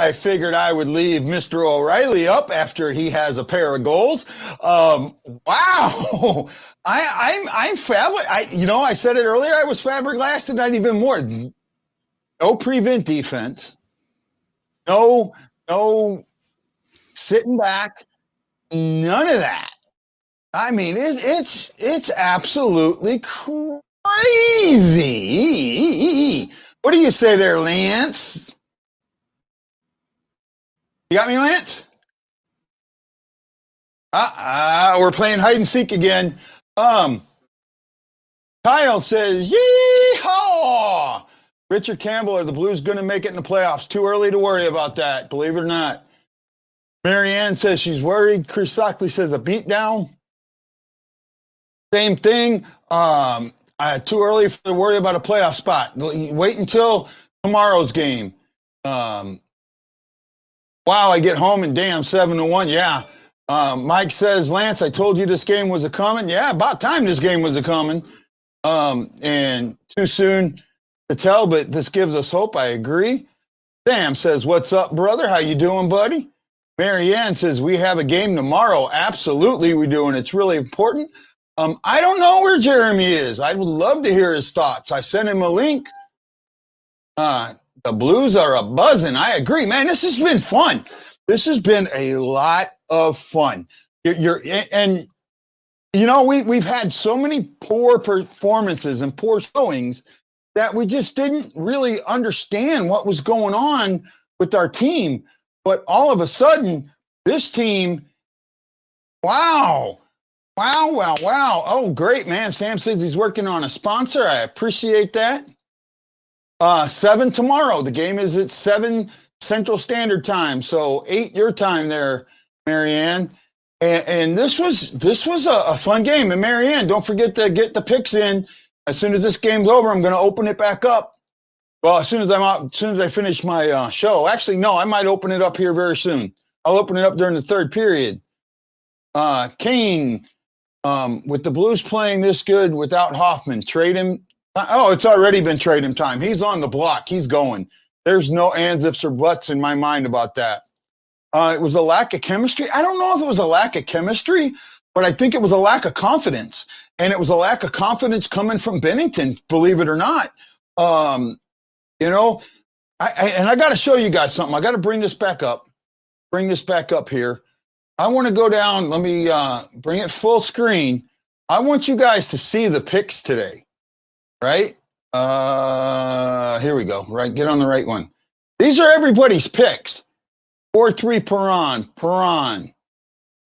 I figured I would leave Mr. O'Reilly up after he has a pair of goals. Wow. I'm fab. I said it earlier. I was fiberglass tonight even more. No prevent defense. No sitting back. None of that. I mean, it's absolutely crazy. What do you say there, Lance? You got me, Lance? We're playing hide and seek again. Kyle says, "Yeehaw!" Richard Campbell, are the Blues going to make it in the playoffs? Too early to worry about that, believe it or not. Marianne says she's worried. Chris Sockley says a beatdown. Same thing. Too early to worry about a playoff spot. Wait until tomorrow's game. Wow, I get home and damn, 7-1. Yeah. Mike says, Lance, I told you this game was a coming. Yeah, about time this game was a coming. And too soon to tell, but this gives us hope. I agree. Sam says, what's up, brother? How you doing, buddy? Marianne says, we have a game tomorrow. Absolutely we do, and it's really important. I don't know where Jeremy is. I would love to hear his thoughts. I sent him a link. The Blues are a buzzing. I agree, man. This has been fun. This has been a lot of fun. And you know, we've had so many poor performances and poor showings that we just didn't really understand what was going on with our team. But all of a sudden, this team, wow. Oh, great, man. Sam says he's working on a sponsor. I appreciate that. 7 tomorrow. The game is at 7 Central Standard Time. So 8 your time there, Marianne. And this was a fun game. And Marianne, don't forget to get the picks in. As soon as this game's over, I'm going to open it back up. Well, as soon as I finish my show. Actually, no, I might open it up here very soon. I'll open it up during the third period. Kane, with the Blues playing this good without Hoffman, trade him. Oh, it's already been trade him time. He's on the block. He's going. There's no ands, ifs, or buts in my mind about that. It was a lack of chemistry. I don't know if it was a lack of chemistry, but I think it was a lack of confidence. And it was a lack of confidence coming from Bennington, believe it or not. You know, I got to show you guys something. I got to bring this back up. Bring this back up here. I want to go down. Let me bring it full screen. I want you guys to see the picks today, right? Here we go. Right, get on the right one. These are everybody's picks. 4-3 Perron,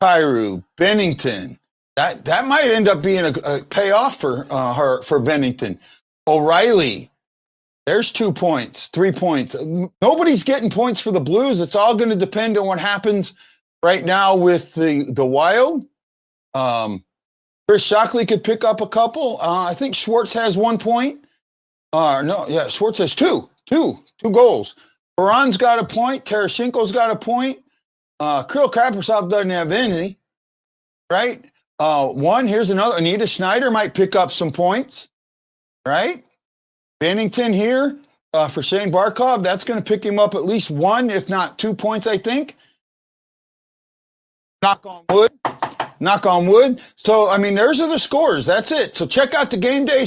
Kyrou, Bennington. That might end up being a payoff for Bennington. O'Reilly. There's 2 points, 3 points. Nobody's getting points for the Blues. It's all going to depend on what happens right now with the Wild. Chris Shockley could pick up a couple. I think Schwartz has 1 point. Schwartz has two goals. Perron's got a point. Tarasenko's got a point. Kirill Kaprizov doesn't have any, right? One, here's another. Anita Schneider might pick up some points, right? Bennington here for Shane Barkov. That's going to pick him up at least 1, if not 2 points, I think. Knock on wood. So, I mean, there's the scores. That's it. So check out the game day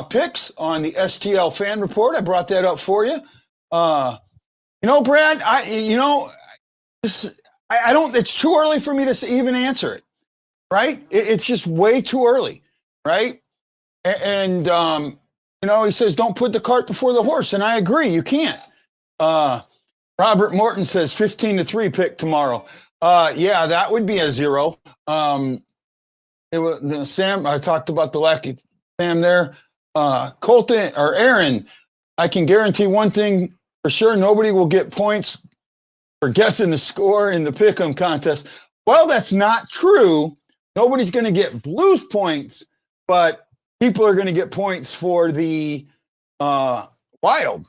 picks on the STL Fan Report. I brought that up for you. You know, Brad, it's too early for me to even answer it, right? It's just way too early, right? And you know, he says, don't put the cart before the horse. And I agree, you can't. Robert Morton says 15-3 pick tomorrow. Yeah, that would be a 0. It was Sam. I talked about the lack of Sam there. Colton or Aaron, I can guarantee one thing for sure: nobody will get points for guessing the score in the pick'em contest. Well, that's not true. Nobody's going to get Blues points, but people are going to get points for the Wild.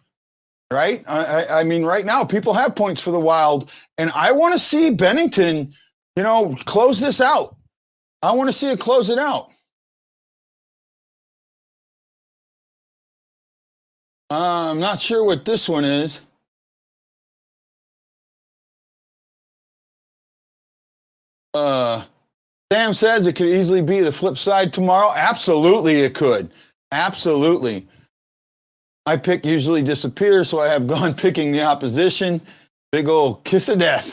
Right? I mean, right now, people have points for the Wild, and I want to see Bennington, you know, close this out. I want to see it close it out. I'm not sure what this one is. Sam says it could easily be the flip side tomorrow. Absolutely, it could. Absolutely. My pick usually disappears, so I have gone picking the opposition. Big old kiss of death.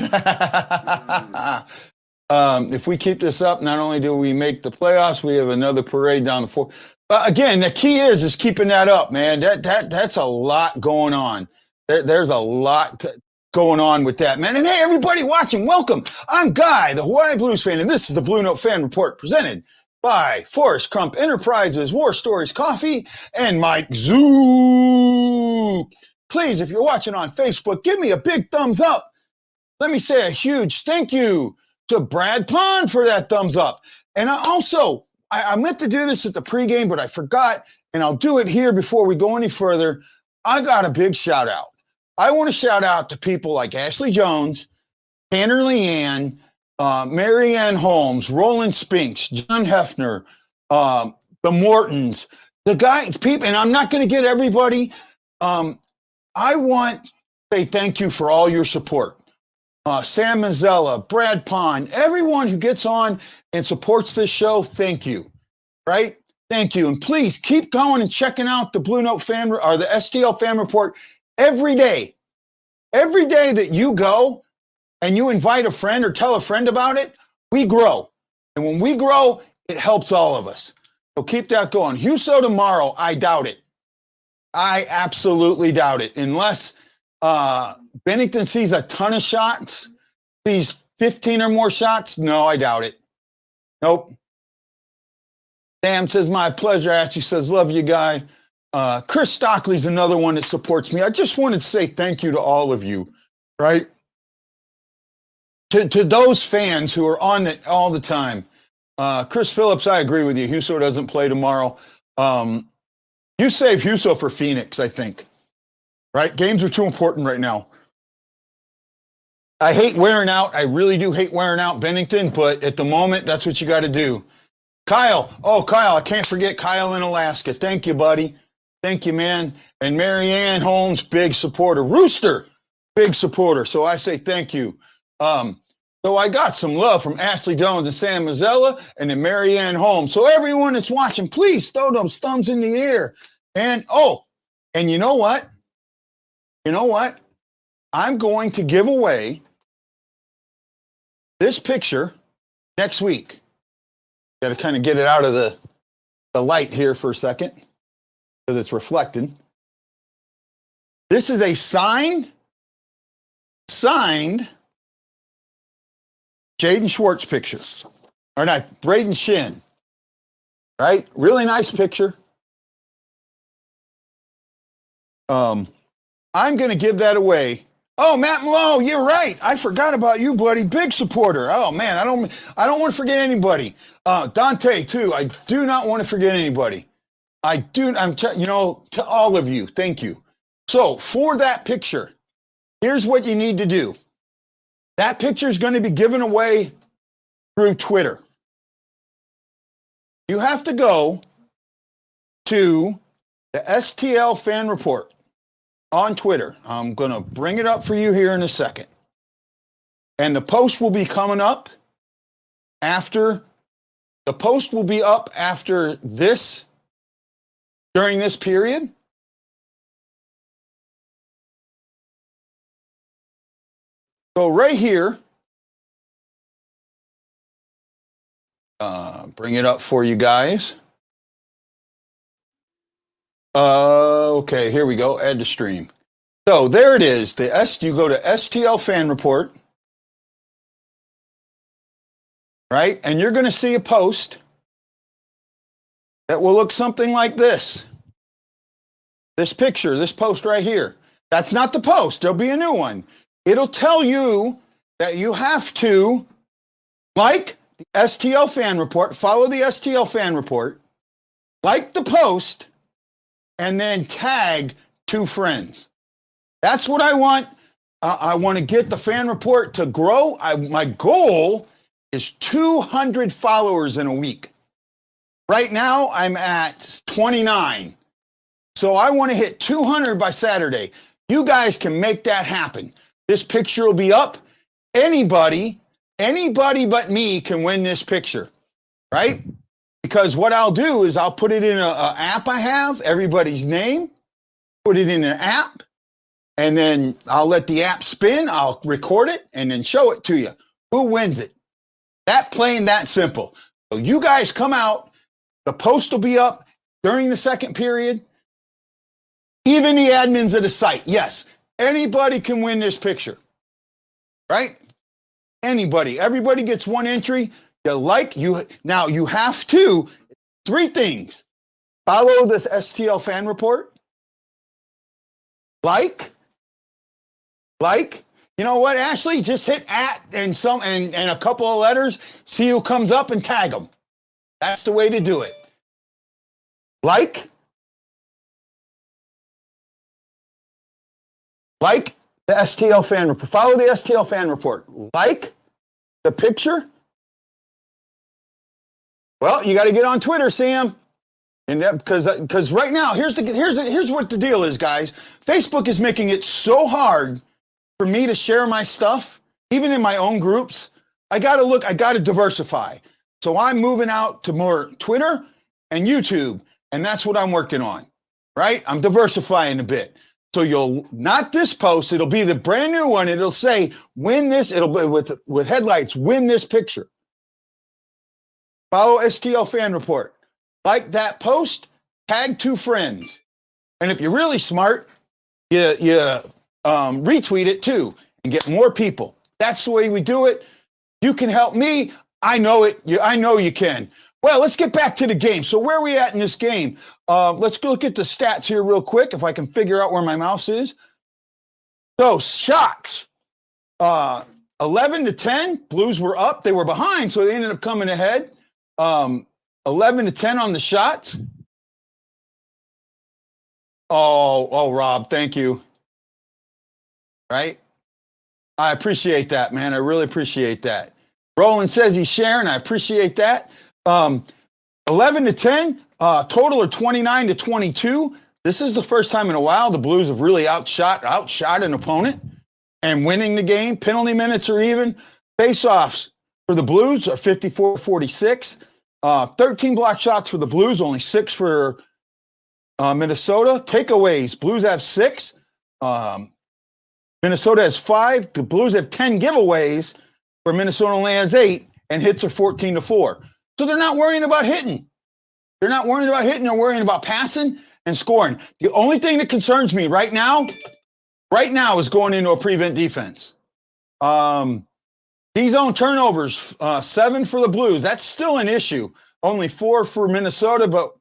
If we keep this up, not only do we make the playoffs, we have another parade down the floor. But again, the key is keeping that up, man. That's a lot going on. There's a lot going on with that, man. And hey, everybody watching, welcome. I'm Guy, the Hawaii Blues fan, and this is the Blue Note Fan Report presented by Forrest Crump Enterprises, War Stories Coffee, and Mike Zook. Please, if you're watching on Facebook, give me a big thumbs up. Let me say a huge thank you to Brad Pond for that thumbs up. And I meant to do this at the pregame, but I forgot, and I'll do it here before we go any further. I got a big shout out. I want to shout out to people like Ashley Jones, Tanner Leanne, Mary Ann Holmes, Roland Spinks, John Hefner, the Mortons, the guys, people, and I'm not going to get everybody. I want to say thank you for all your support. Sam Mazzella, Brad Pond, everyone who gets on and supports this show, thank you, right? Thank you. And please keep going and checking out the Blue Note Fan or the STL Fan Report every day. Every day that you go and you invite a friend or tell a friend about it, we grow. And when we grow, it helps all of us. So keep that going. Huso tomorrow, I doubt it. I absolutely doubt it. Unless Bennington sees a ton of shots, sees 15 or more shots, no, I doubt it. Nope. Sam says, my pleasure. Ashley says, love you, Guy. Chris Stockley's another one that supports me. I just wanted to say thank you to all of you, right? To those fans who are on it all the time. Chris Phillips, I agree with you. Huso doesn't play tomorrow. You save Huso for Phoenix, I think. Right? Games are too important right now. I hate wearing out. I really do hate wearing out Bennington, but at the moment, that's what you got to do. Kyle. Oh, Kyle, I can't forget Kyle in Alaska. Thank you, buddy. Thank you, man. And Mary Ann Holmes, big supporter. Rooster, big supporter. So I say thank you. So I got some love from Ashley Jones and Sam Mazzella and then Mary Ann Holmes. So everyone that's watching, please throw those thumbs in the air. And, and you know what? You know what? I'm going to give away this picture next week. Got to kind of get it out of the light here for a second because it's reflected. This is a signed Jaden Schwartz picture. Or not, Braden Shin. Right? Really nice picture. I'm going to give that away. Oh, Matt Malone, you're right. I forgot about you, buddy. Big supporter. Oh, man, I don't want to forget anybody. Dante, too. I do not want to forget anybody. To all of you, thank you. So for that picture, here's what you need to do. That picture is going to be given away through Twitter. You have to go to the STL Fan Report on Twitter. I'm going to bring it up for you here in a second. And the post will be coming up after this, during this period. So right here, bring it up for you guys. Okay, here we go. Add to stream. So there it is. You go to STL Fan Report, right? And you're going to see a post that will look something like this. This picture, this post right here. That's not the post. There'll be a new one. It'll tell you that you have to like the STL Fan Report, follow the STL Fan Report, like the post, and then tag 2 friends. That's what I want. I want to get the fan report to grow. My goal is 200 followers in a week. Right now, I'm at 29. So I want to hit 200 by Saturday. You guys can make that happen. This picture will be up. Anybody anybody but me can win this picture, right? Because what I'll do is I'll put it in a app I have, everybody's name, put it in an app, and then I'll let the app spin, I'll record it, and then show it to you. Who wins it? That plain, that simple. So you guys come out, the post will be up during the second period. Even the admins of the site, yes, anybody can win this picture, right? Anybody, everybody gets one entry. Now you have to, 3 things. Follow this STL fan report. Like, you know what, Ashley, just hit @ and a couple of letters, see who comes up and tag them. That's the way to do it. Like the STL fan report. Follow the STL fan report. Like the picture. Well, you got to get on Twitter, Sam. And because right now, here's what the deal is, guys. Facebook is making it so hard for me to share my stuff, even in my own groups. I got to diversify. So I'm moving out to more Twitter and YouTube, and that's what I'm working on, right? I'm diversifying a bit. So you'll, not this post, it'll be the brand new one. It'll say, win this, it'll be with headlights, win this picture. Follow STL fan report. Like that post, tag 2 friends. And if you're really smart, you retweet it too and get more people. That's the way we do it. You can help me. I know it. I know you can. Well, let's get back to the game. So where are we at in this game? Let's go look at the stats here real quick, if I can figure out where my mouse is. So shots, 11-10. Blues were up. They were behind, so they ended up coming ahead. 11-10 on the shots. Oh, Rob, thank you. Right? I appreciate that, man. I really appreciate that. Roland says he's sharing. I appreciate that. 11-10, total of 29-22. This is the first time in a while the Blues have really outshot an opponent and winning the game. Penalty minutes are even. Face-offs for the Blues are 54-46. 13 block shots for the Blues, only 6 for Minnesota. Takeaways, Blues have 6. Minnesota has 5. The Blues have 10 giveaways, where Minnesota only has 8, and hits are 14-4. So they're not worrying about hitting. They're not worrying about hitting. They're worrying about passing and scoring. The only thing that concerns me right now is going into a prevent defense. D-zone turnovers, 7 for the Blues. That's still an issue. Only 4 for Minnesota, but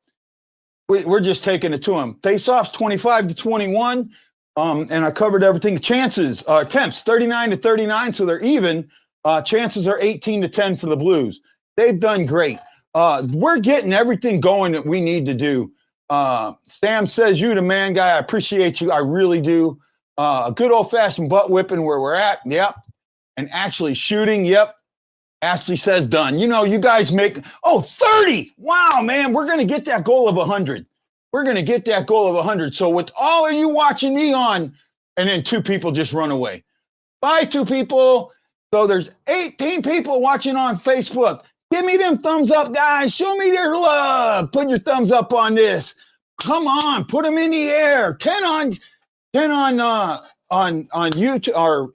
we're just taking it to them. Face-offs, 25-21. And I covered everything. Chances, attempts, 39-39, so they're even. Chances are 18-10 for the Blues. They've done great. We're getting everything going that we need to do. Sam says, you the man, guy. I appreciate you. I really do. A good old-fashioned butt whipping where we're at. Yep. And actually shooting. Yep. Ashley says done. You know, you guys make, 30. Wow, man. We're going to get that goal of 100. We're going to get that goal of 100. So with all of you watching me on, and then 2 people just run away. Bye, 2 people. So there's 18 people watching on Facebook. Give me them thumbs up, guys. Show me their love. Put your thumbs up on this. Come on, put them in the air. 10 on YouTube or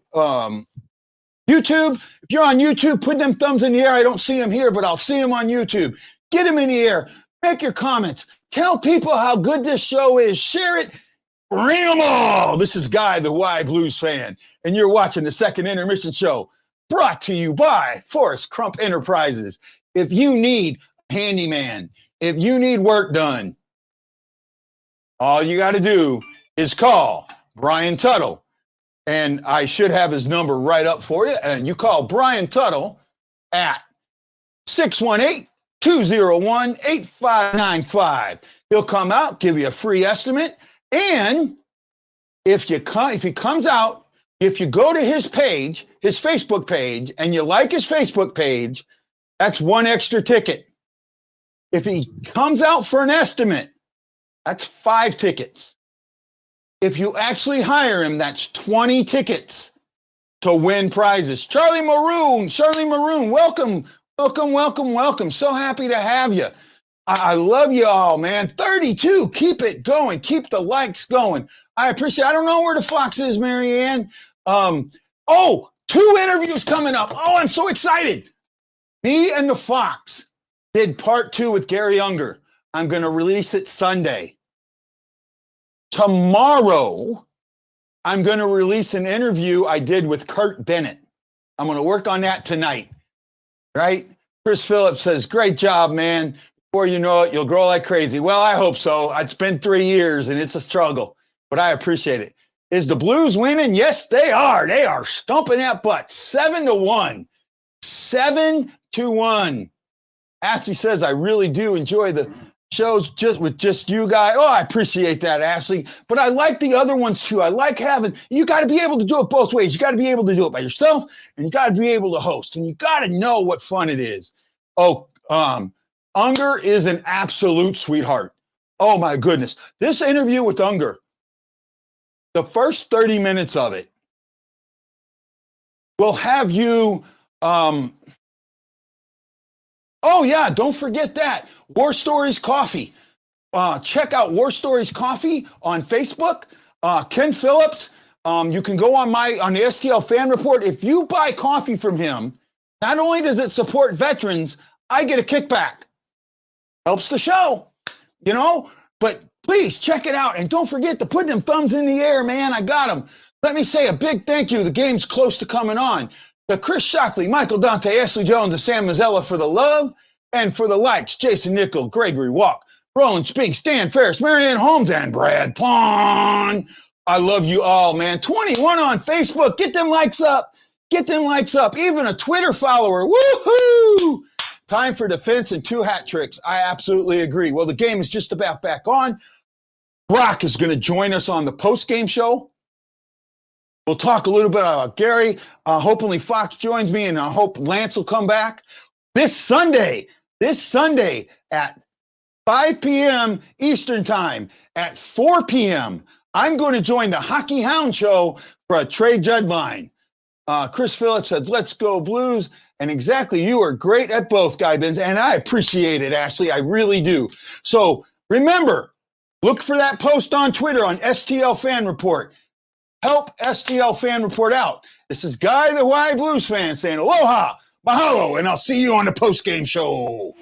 YouTube. If you're on YouTube, put them thumbs in the air. I don't see them here, but I'll see them on YouTube. Get them in the air. Make your comments. Tell people how good this show is. Share it. Bring them all. This is Guy, the Y Blues fan, and you're watching the Second Intermission Show, brought to you by Forrest Crump Enterprises. If you need a handyman, if you need work done, all you got to do is call Brian Tuttle. And I should have his number right up for you. And you call Brian Tuttle at 618-201-8595. He'll come out, give you a free estimate. And if he comes out, if you go to his page, his Facebook page, and you like his Facebook page, that's 1 extra ticket. If he comes out for an estimate, that's 5 tickets. If you actually hire him, that's 20 tickets. to win prizes. Charlie Maroon, welcome. So happy to have you. I love you all, man. 32, keep it going. Keep the likes going. I appreciate it. I don't know where the Fox is, Marianne. 2 interviews coming up. Oh, I'm so excited. Me and the Fox did part 2 with Gary Unger. I'm going to release it Sunday. Tomorrow, I'm going to release an interview I did with Kurt Bennett. I'm going to work on that tonight, right? Chris Phillips says, great job, man. Before you know it, you'll grow like crazy. Well, I hope so. It's been 3 years, and it's a struggle, but I appreciate it. Is the Blues winning? Yes, they are. They are stomping that butt. 7-1. 7-1. Ashley says, I really do enjoy the shows just you guys. Oh, I appreciate that, Ashley. But I like the other ones too. I like you got to be able to do it both ways. You got to be able to do it by yourself, and you got to be able to host, and you got to know what fun it is. Unger is an absolute sweetheart. Oh my goodness. This interview with Unger, the first 30 minutes of it will have you, don't forget that. War Stories Coffee. Check out War Stories Coffee on Facebook. Ken Phillips. You can go on the STL Fan Report. If you buy coffee from him, not only does it support veterans, I get a kickback. Helps the show, but please check it out. And don't forget to put them thumbs in the air, man. I got them. Let me say a big thank you. The game's close to coming on. To Chris Shockley, Michael Dante, Ashley Jones, and Sam Mazzella for the love and for the likes. Jason Nickel, Gregory Walk, Roland Spinks, Dan Ferris, Marianne Holmes, and Brad Pond. I love you all, man. 21 on Facebook. Get them likes up. Even a Twitter follower. Woohoo! Time for defense and 2 hat tricks. I absolutely agree. Well, the game is just about back on. Brock is going to join us on the post-game show. We'll talk a little bit about Gary. Hopefully Fox joins me, and I hope Lance will come back. This Sunday at 5 p.m. Eastern Time, at 4 p.m., I'm going to join the Hockey Hound Show for a trade deadline. Chris Phillips says, let's go Blues. And exactly, you are great at both, Guy Benz, and I appreciate it, Ashley. I really do. So remember, look for that post on Twitter on STL Fan Report. Help STL Fan Report out. This is Guy the Y Blues fan saying aloha, mahalo, and I'll see you on the post-game show.